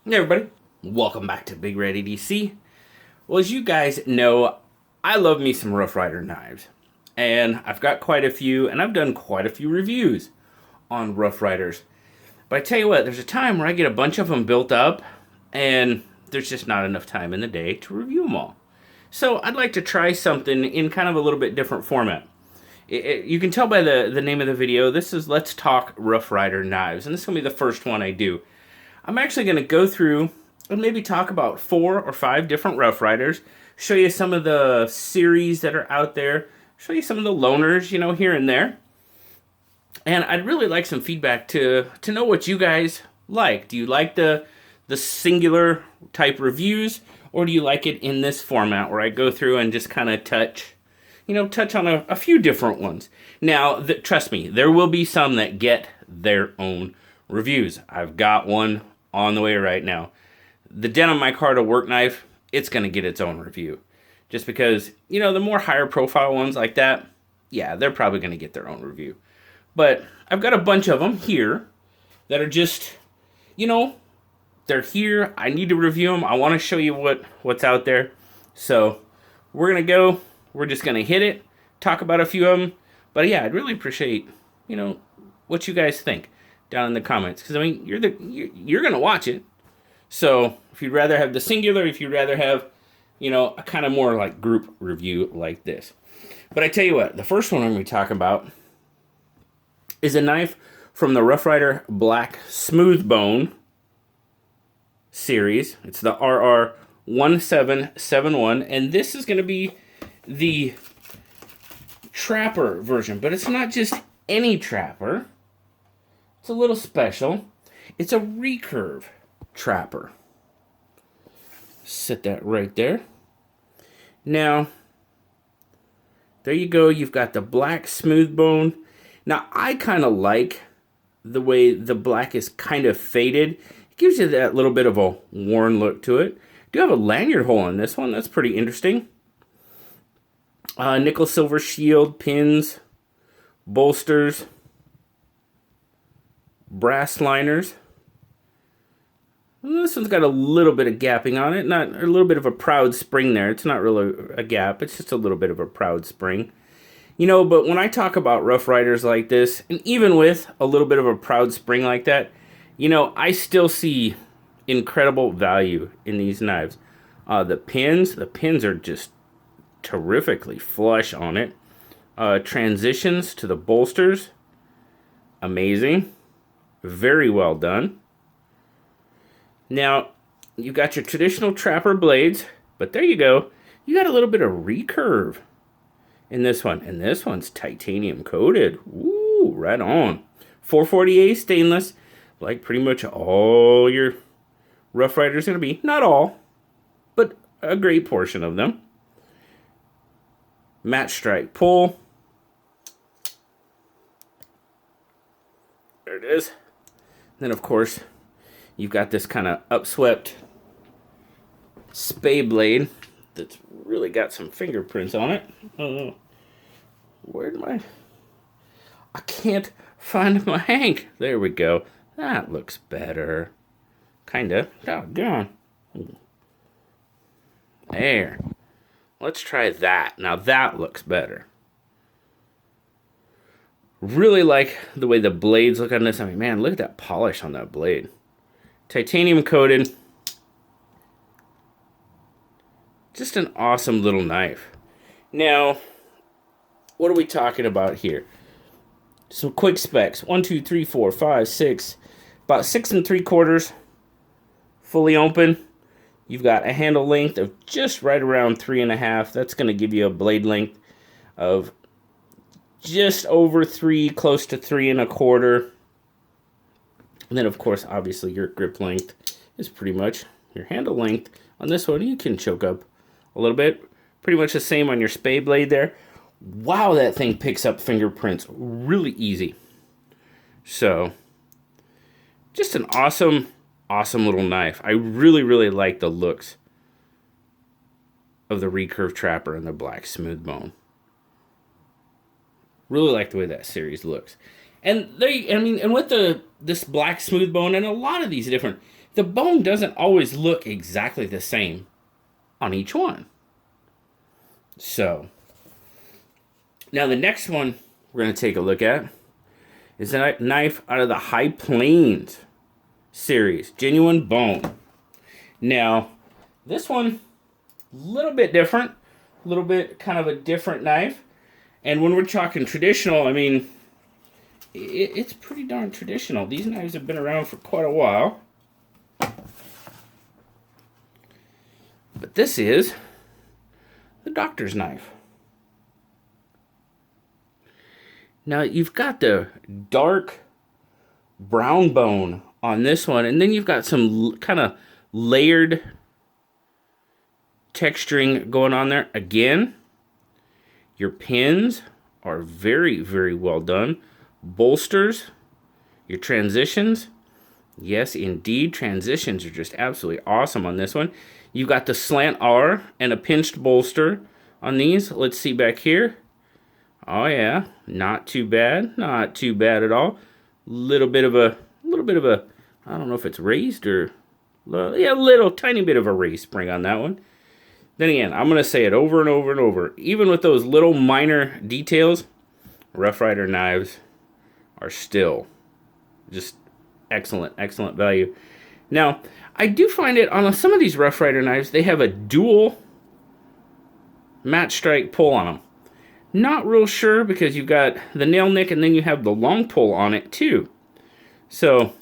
Hey everybody, welcome back to BigRedEDC. Well, as you guys know, I love me some Rough Ryder knives. And I've got quite a few, and I've done quite a few reviews on Rough Ryders. But I tell you what, there's a time where I get a bunch of them built up, and there's just not enough time in the day to review them all. So I'd like to try something in kind of a little bit different format. You can tell by the name of the video, this is Let's Talk Rough Ryder Knives, and this is going to be the first one I do. I'm actually going to go through and maybe talk about 4 or 5 different Rough Ryders, show you some of the series that are out there, show you some of the loaners, you know, here and there. And I'd really like some feedback to know what you guys like. Do you like the singular type reviews, or do you like it in this format where I go through and just kind of touch on a few different ones? Now, trust me, there will be some that get their own reviews. I've got one on the way right now. The Denim Micarta work knife, it's going to get its own review. Just because, you know, the more higher profile ones like that, yeah, they're probably going to get their own review. But I've got a bunch of them here that are just, you know, they're here. I need to review them. I want to show you what's out there. So we're going to go. We're just going to hit it, talk about a few of them. But yeah, I'd really appreciate, you know, what you guys think down in the comments. Because, I mean, you're going to watch it. So if you'd rather have the singular, if you'd rather have, you know, a kind of more like group review like this. But I tell you what, the first one I'm going to be talking about is a knife from the Rough Ryder Black Smooth Bone series. It's the RR1771, and this is going to be the Trapper version. But it's not just any Trapper. It's a little special. It's a recurve Trapper. Set that right there. Now, there you go. You've got the black smooth bone. Now, I kind of like the way the black is kind of faded. It gives you that little bit of a worn look to it. Do have a lanyard hole on this one. That's pretty interesting. Nickel silver shield, pins, bolsters, brass liners. This one's got a little bit of gapping on it, not a little bit of a proud spring there. It's not really a gap, it's just a little bit of a proud spring. You know, but when I talk about Rough Ryders like this, and even with a little bit of a proud spring like that, you know, I still see incredible value in these knives. The pins are just terrifically flush on it. Transitions to the bolsters, amazing. Very well done. Now, you got your traditional Trapper blades, but there you go. You got a little bit of recurve in this one, and this one's titanium coated. Ooh, right on. 440A stainless, like pretty much all your Rough Ryders are going to be. Not all, but a great portion of them. Match strike pull. There it is. Then, of course, you've got this kind of upswept spay blade that's really got some fingerprints on it. Where'd my... I can't find my hank. There we go. That looks better. Kinda. Doggone. There. Let's try that. Now that looks better. Really like the way the blades look on this. I mean, man, look at that polish on that blade. Titanium coated. Just an awesome little knife. Now, what are we talking about here? Some quick specs. 1, 2, 3, 4, 5, 6. About 6 3/4. Fully open. You've got a handle length of just right around 3.5. That's going to give you a blade length of just over 3, close to 3.25. And then, of course, obviously, your grip length is pretty much your handle length. On this one, you can choke up a little bit. Pretty much the same on your spay blade there. Wow, that thing picks up fingerprints really easy. So, just an awesome, awesome little knife. I really, really like the looks of the recurve Trapper and the black smooth bone. Really like the way that series looks. And and with this black smooth bone and a lot of these different, the bone doesn't always look exactly the same on each one. So, now the next one we're going to take a look at is a knife out of the High Plains series, Genuine Bone. Now, this one, a little bit different, a little bit kind of a different knife. And when we're talking traditional, I mean, it's pretty darn traditional. These knives have been around for quite a while. But this is the doctor's knife. Now, you've got the dark brown bone on this one, and then you've got some kind of layered texturing going on there. Again, your pins are very, very well done. Bolsters, your transitions. Yes, indeed, transitions are just absolutely awesome on this one. You've got the slant R and a pinched bolster on these. Let's see back here. Oh yeah, not too bad, not too bad at all. Little bit of a, I don't know if it's raised or, yeah, little tiny bit of a raised spring on that one. Then again, I'm gonna say it over and over and over. Even with those little minor details, Rough Ryder knives are still just excellent, excellent value. Now, I do find it on some of these Rough Ryder knives, they have a dual match strike pull on them. Not real sure because you've got the nail nick and then you have the long pull on it too. So,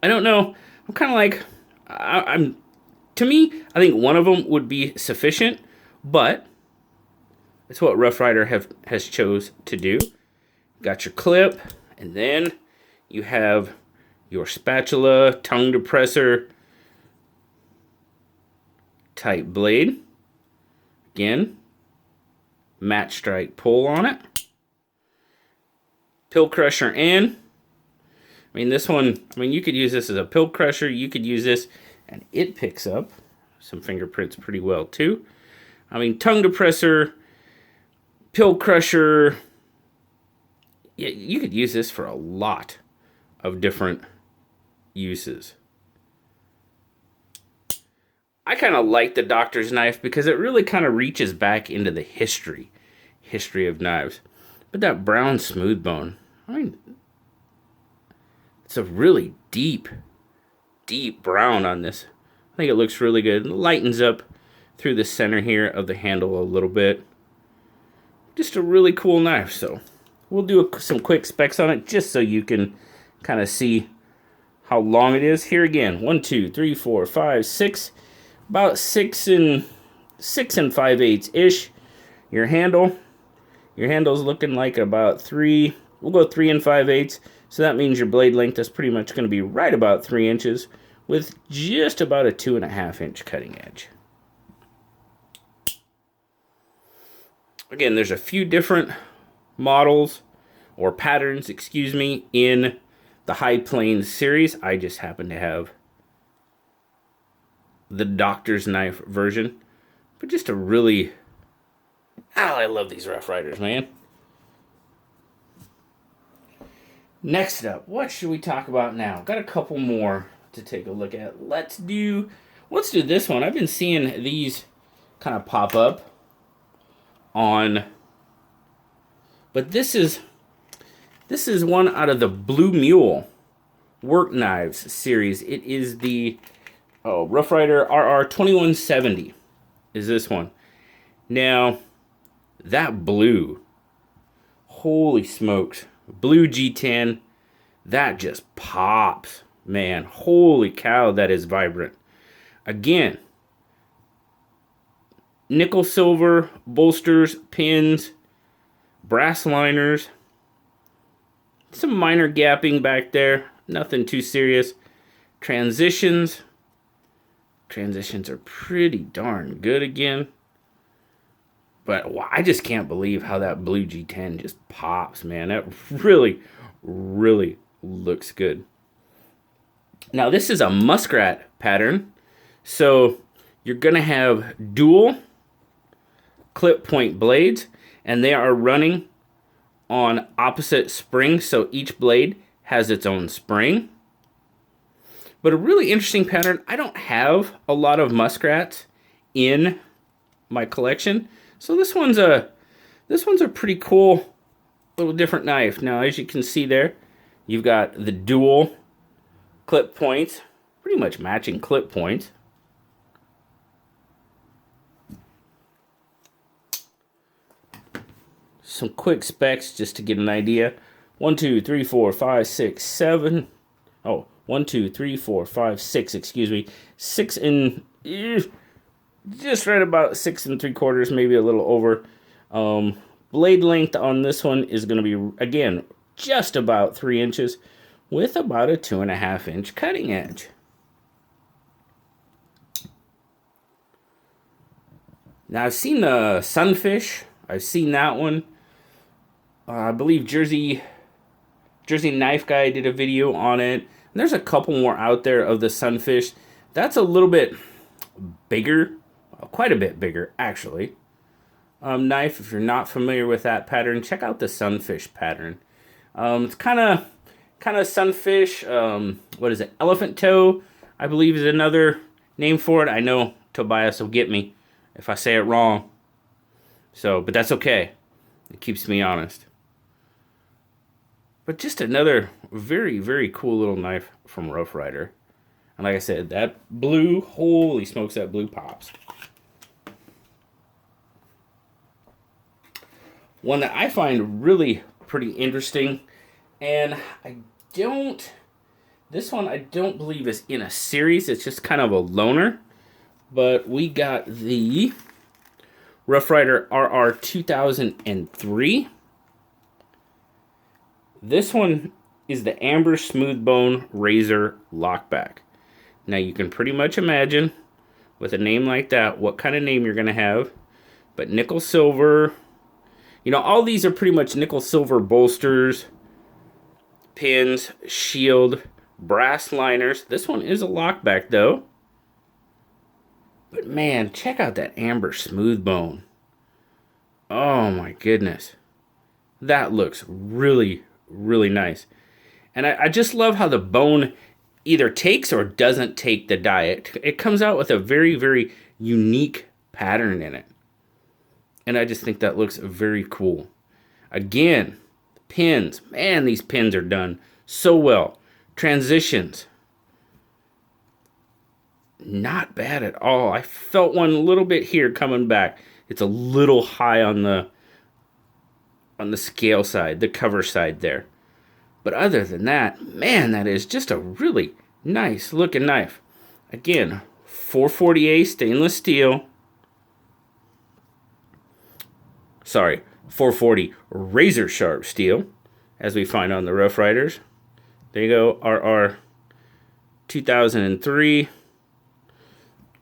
I don't know. I'm kind of like, to me, I think one of them would be sufficient, but it's what Rough Ryder has chose to do. Got your clip, and then you have your spatula, tongue depressor type blade. Again, match strike pull on it. Pill crusher in. I mean, this one, I mean, you could use this as a pill crusher. You could use this, and it picks up some fingerprints pretty well, too. I mean, tongue depressor, pill crusher. Yeah, you could use this for a lot of different uses. I kind of like the doctor's knife because it really kind of reaches back into the history of knives. But that brown smooth bone, I mean, it's a really deep brown on this. I think it looks really good. It lightens up through the center here of the handle a little bit. Just a really cool knife. So we'll do some quick specs on it just so you can kind of see how long it is. Here again, 1, 2, 3, 4, 5, 6. About 6 and 5/8 ish. Your handle's looking like about 3. We'll go 3 and 5/8. So that means your blade length is pretty much going to be right about 3 inches with just about a 2.5 inch cutting edge. Again, there's a few different models or patterns, excuse me, in the High Plains series. I just happen to have the doctor's knife version, but just a really, I love these Rough Ryders, man. Next up, what should we talk about now? Got a couple more to take a look at. Let's do this one. I've been seeing these kind of pop up on, but this is one out of the Blue Mule Work Knives series. It is the Rough Ryder RR 2170 is this one. Now, that blue, holy smokes, blue G10, that just pops, man. Holy cow, that is vibrant. Again, nickel silver bolsters, pins, brass liners, some minor gapping back there, nothing too serious. Transitions are pretty darn good again. But I just can't believe how that blue G10 just pops, man. That really, really looks good. Now, this is a muskrat pattern. So you're going to have dual clip point blades, and they are running on opposite springs, so each blade has its own spring. But a really interesting pattern. I don't have a lot of muskrats in my collection, so this one's a pretty cool little different knife. Now, as you can see there, you've got the dual clip points, pretty much matching clip points. Some quick specs just to get an idea. 1, 2, 3, 4, 5, 6, 7. Oh, 1, 2, 3, 4, 5, 6, excuse me. 6 and just right about 6 3/4, maybe a little over. Blade length on this one is going to be, again, just about 3 inches with about a 2.5 inch cutting edge. Now, I've seen the Sunfish. I've seen that one. I believe Jersey Knife Guy did a video on it. And there's a couple more out there of the Sunfish. That's a little bit bigger, quite a bit bigger, actually. Knife, if you're not familiar with that pattern, check out the Sunfish pattern. It's kind of Sunfish. What is it? Elephant toe, I believe, is another name for it. I know Tobias will get me if I say it wrong. So, but that's okay. It keeps me honest. But just another very, very cool little knife from Rough Ryder. And like I said, that blue, holy smokes, that blue pops. One that I find really pretty interesting, and this one I don't believe is in a series, it's just kind of a loner, but we got the Rough Ryder RR 2003. This one is the Amber Smoothbone Razor Lockback. Now you can pretty much imagine with a name like that what kind of name you're going to have, but nickel silver. You know, all these are pretty much nickel silver bolsters, pins, shield, brass liners. This one is a lockback though. But man, check out that Amber Smoothbone. Oh my goodness. That looks really, really nice. And I just love how the bone either takes or doesn't take the die. It comes out with a very, very unique pattern in it. And I just think that looks very cool. Again, pins. Man, these pins are done so well. Transitions. Not bad at all. I felt one a little bit here coming back. It's a little high on the scale side, the cover side there. But other than that, man, that is just a really nice looking knife. Again, 440A stainless steel. Sorry, 440 razor sharp steel, as we find on the Rough Ryders. There you go, RR 2003.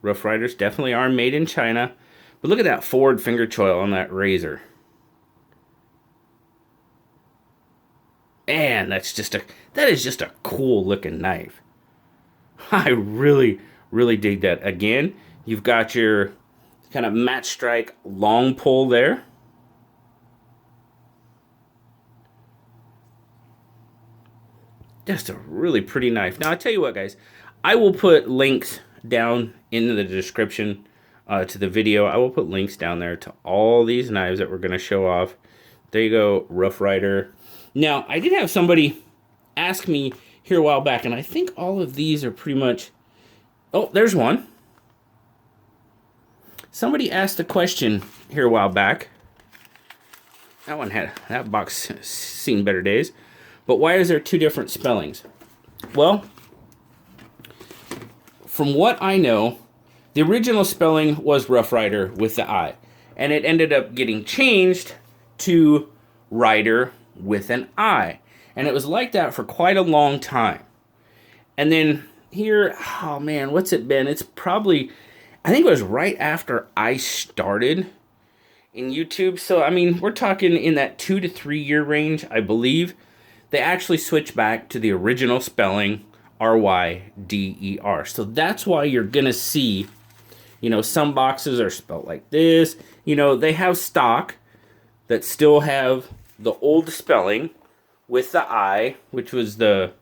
Rough Ryders definitely are made in China. But look at that forward finger choil on that razor. Man, that is just a cool looking knife. I really, really dig that. Again, you've got your kind of match strike long pull there. Just a really pretty knife. Now, I tell you what, guys. I will put links down in the description to the video. I will put links down there to all these knives that we're going to show off. There you go, Rough Ryder. Now, I did have somebody ask me here a while back, and I think all of these are pretty much... Oh, there's one. Somebody asked a question here a while back. That box seen better days. But why is there two different spellings? Well, from what I know, the original spelling was Rough Ryder with the I. And it ended up getting changed to Ryder with an I. And it was like that for quite a long time. And then here, oh man, what's it been? It's probably, I think it was right after I started in YouTube. So, I mean, we're talking in that 2 to 3 year range, I believe. They actually switched back to the original spelling, R-Y-D-E-R. So that's why you're going to see, you know, some boxes are spelled like this. You know, they have stock that still have the old spelling with the I, which was the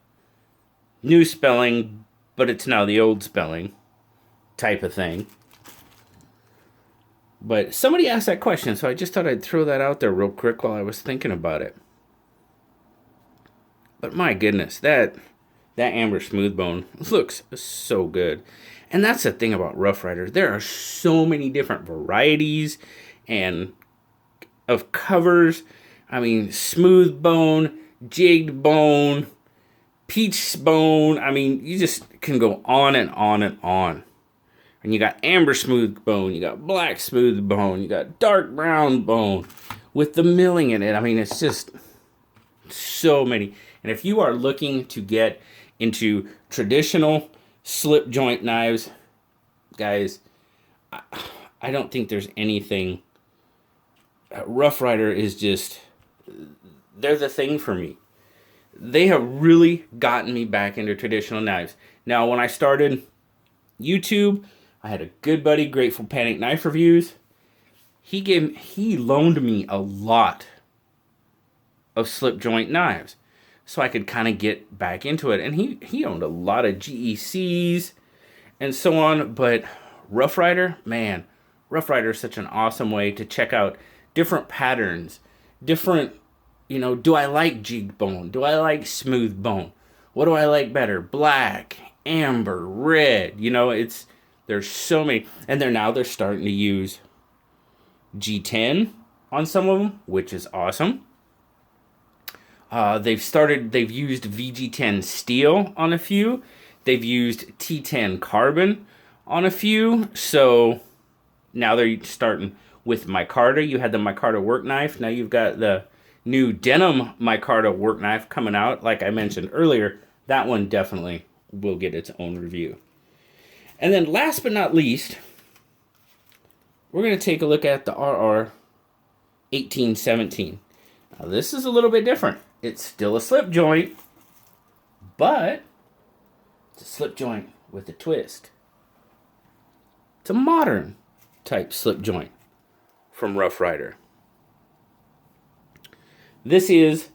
new spelling, but it's now the old spelling type of thing. But somebody asked that question, so I just thought I'd throw that out there real quick while I was thinking about it. But my goodness, that amber smooth bone looks so good. And that's the thing about Rough Ryder. There are so many different varieties and of covers. I mean, smooth bone, jigged bone, peach bone. I mean, you just can go on and on and on. And you got amber smooth bone, you got black smooth bone, you got dark brown bone with the milling in it. I mean, it's just so many. And if you are looking to get into traditional slip joint knives, guys, I don't think there's anything. Rough Ryder is just, they're the thing for me. They have really gotten me back into traditional knives. Now, when I started YouTube, I had a good buddy, Grateful Panic Knife Reviews. He loaned me a lot of slip joint knives so I could kind of get back into it. And he owned a lot of GECs and so on. But Rough Ryder, man, Rough Ryder is such an awesome way to check out different patterns, different, do I like jigged bone? Do I like smooth bone? What do I like better? Black, amber, red, there's so many. And they're starting to use G10 on some of them, which is awesome. They've used VG10 steel on a few. They've used T10 carbon on a few. So now they're starting with micarta. You had the micarta work knife. Now you've got the new denim micarta work knife coming out. Like I mentioned earlier, that one definitely will get its own review. And then last but not least, we're going to take a look at the RR 1817. Now this is a little bit different. It's still a slip joint, but it's a slip joint with a twist. It's a modern type slip joint from Rough Ryder. This is,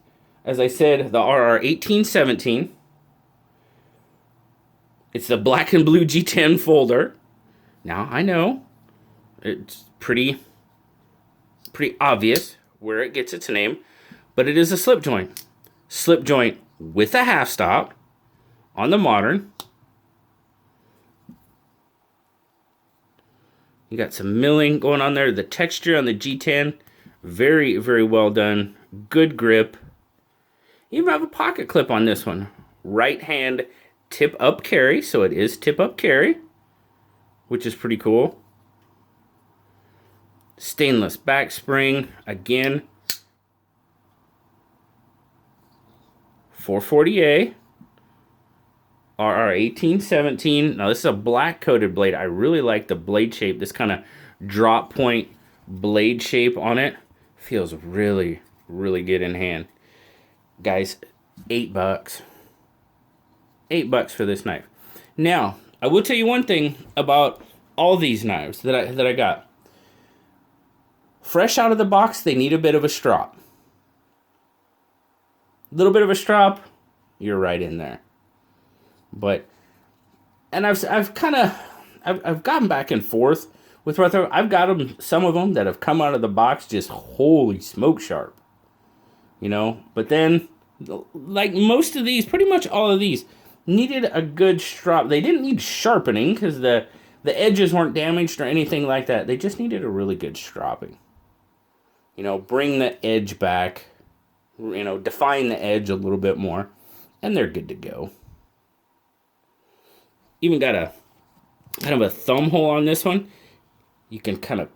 as I said, the RR 1817. It's the black and blue G10 folder. Now, I know it's pretty obvious where it gets its name, but it is a slip joint. Slip joint with a half stop on the modern. You got some milling going on there. The texture on the G10, very, very well done. Good grip. You even have a pocket clip on this one. Right hand tip up carry, so it is tip up carry, which is pretty cool. Stainless back spring, again, 440A, RR 1817. Now this is a black coated blade. I really like the blade shape, this kind of drop point blade shape on it. Feels really, really good in hand. Guys, $8. $8 for this knife. Now, I will tell you one thing about all these knives that I got. Fresh out of the box, they need a bit of a strop. A little bit of a strop, you're right in there. But, and I've gotten back and forth with Rough Ryder. I've got some of them that have come out of the box just holy smoke sharp. But then, like most of these, pretty much all of these, needed a good strop. They didn't need sharpening because the edges weren't damaged or anything like that. They just needed a really good stropping. Bring the edge back, define the edge a little bit more, and they're good to go. Even got a kind of a thumb hole on this one. You can kind of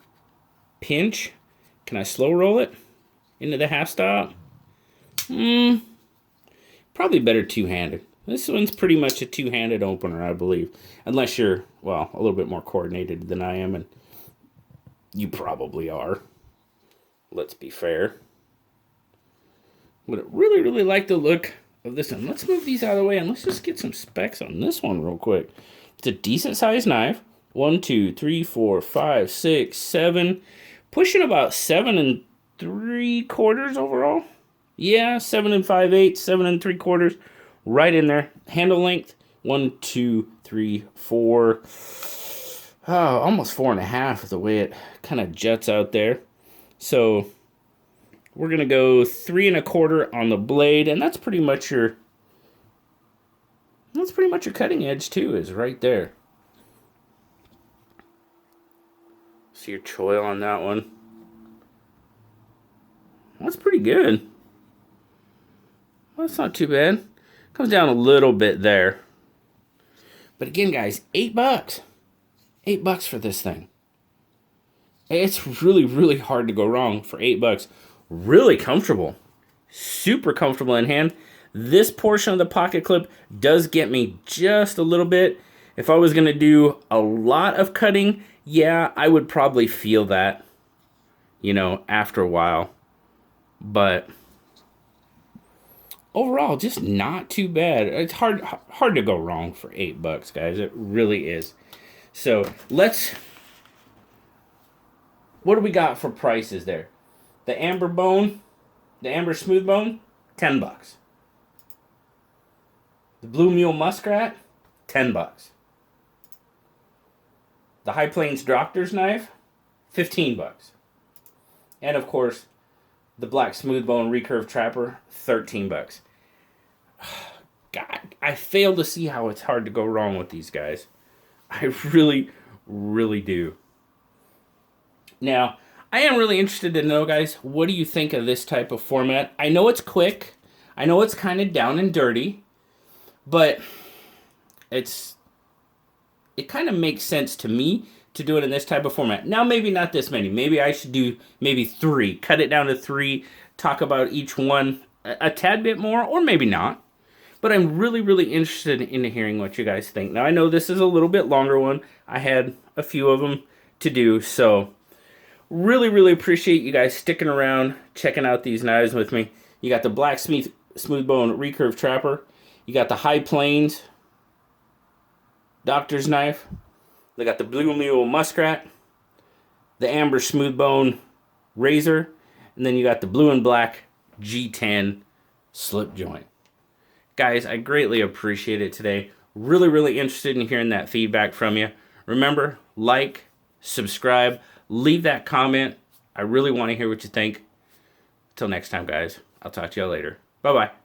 pinch. Can I slow roll it into the half stop? Probably better two-handed. This one's pretty much a two-handed opener, I believe. Unless you're, well, a little bit more coordinated than I am, and you probably are. Let's be fair. But I really, really like the look of this one. Let's move these out of the way, and let's just get some specs on this one real quick. It's a decent-sized knife. 1, 2, 3, 4, 5, 6, 7. Pushing about 7 3/4 overall. Yeah, 7 5/8, 7 3/4, right in there. Handle length, 1, 2, 3, 4. Oh, almost 4.5 the way it kind of juts out there. So we're gonna go 3 1/4 on the blade, and that's pretty much your cutting edge too, is right there. See your choil on that one. That's pretty good. Well, that's not too bad. Comes down a little bit there. But again, guys, $8. $8 for this thing. It's really, really hard to go wrong for $8. Really comfortable. Super comfortable in hand. This portion of the pocket clip does get me just a little bit. If I was going to do a lot of cutting, yeah, I would probably feel that, you know, after a while. But overall, just not too bad. It's hard to go wrong for $8, guys. It really is. So what do we got for prices there? The amber smooth bone, $10. The blue mule muskrat, $10. The High Plains doctor's knife, $15. And of course, the black smooth bone recurve trapper, $13. God, I fail to see how it's hard to go wrong with these guys. I really, really do. Now, I am really interested to know, guys, what do you think of this type of format? I know it's quick. I know it's kind of down and dirty. But it kind of makes sense to me to do it in this type of format. Now, maybe not this many. Maybe I should do maybe 3. Cut it down to 3. Talk about each one a tad bit more, or maybe not. But I'm really, really interested in hearing what you guys think. Now, I know this is a little bit longer one. I had a few of them to do, so really, really appreciate you guys sticking around, checking out these knives with me. You got the black smooth bone recurve trapper. You got the High Plains doctor's knife. They got the blue mule muskrat, the amber smooth bone razor, and then you got the blue and black G10 slip joint. Guys, I greatly appreciate it today. Really, really interested in hearing that feedback from you. Remember, like, subscribe, leave that comment. I really want to hear what you think. Till next time, guys. I'll talk to y'all later. Bye-bye.